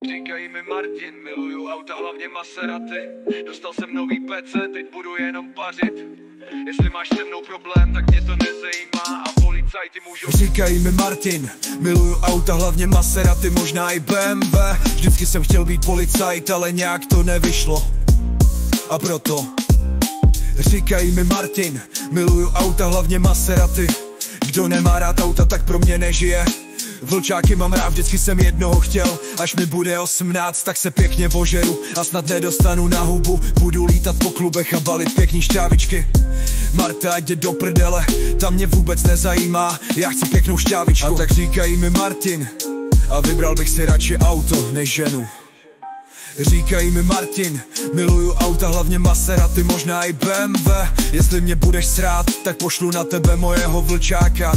Říkají mi Martin, miluju auta, hlavně Maserati. Dostal jsem nový PC, teď budu jenom pařit. Jestli máš se mnou problém, tak mě to nezajímá a policajti můžou. Říkají mi Martin, miluju auta, hlavně Maserati, možná i BMW. Vždycky jsem chtěl být policajt, ale nějak to nevyšlo. A proto říkají mi Martin, miluju auta, hlavně Maserati. Kdo nemá rád auta, tak pro mě nežije. Vlčáky mám rád, vždycky jsem jednoho chtěl. Až mi bude 18, tak se pěkně ožeru a snad nedostanu na hubu. Budu lítat po klubech a balit pěkný šťávičky. Marta, ať jde do prdele, tam mě vůbec nezajímá. Já chci pěknou šťávičku. A tak říkají mi Martin, a vybral bych si radši auto než ženu. Říkají mi Martin, miluju auta, hlavně Maserati, možná i BMW. Jestli mě budeš srát, tak pošlu na tebe mojeho vlčáka.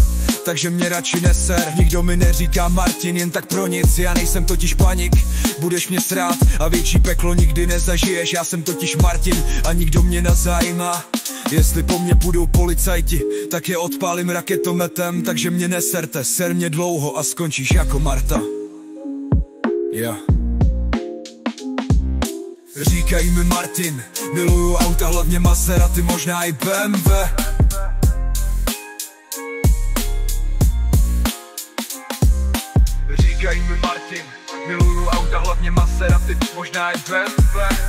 Takže mě radši neser, nikdo mi neříká Martin jen tak pro nic. Já nejsem totiž panik, budeš mě srát a větší peklo nikdy nezažiješ. Já jsem totiž Martin a nikdo mě nezajímá. Jestli po mně půjdou policajti, tak je odpálím raketometem. Takže mě neserte, ser mě dlouho a skončíš jako Marta. Yeah. Říkají mi Martin, miluju auta, hlavně Maserati, možná i BMW. Říkají mi Martin, miluju auta, hlavně Maserati, možná i BMW.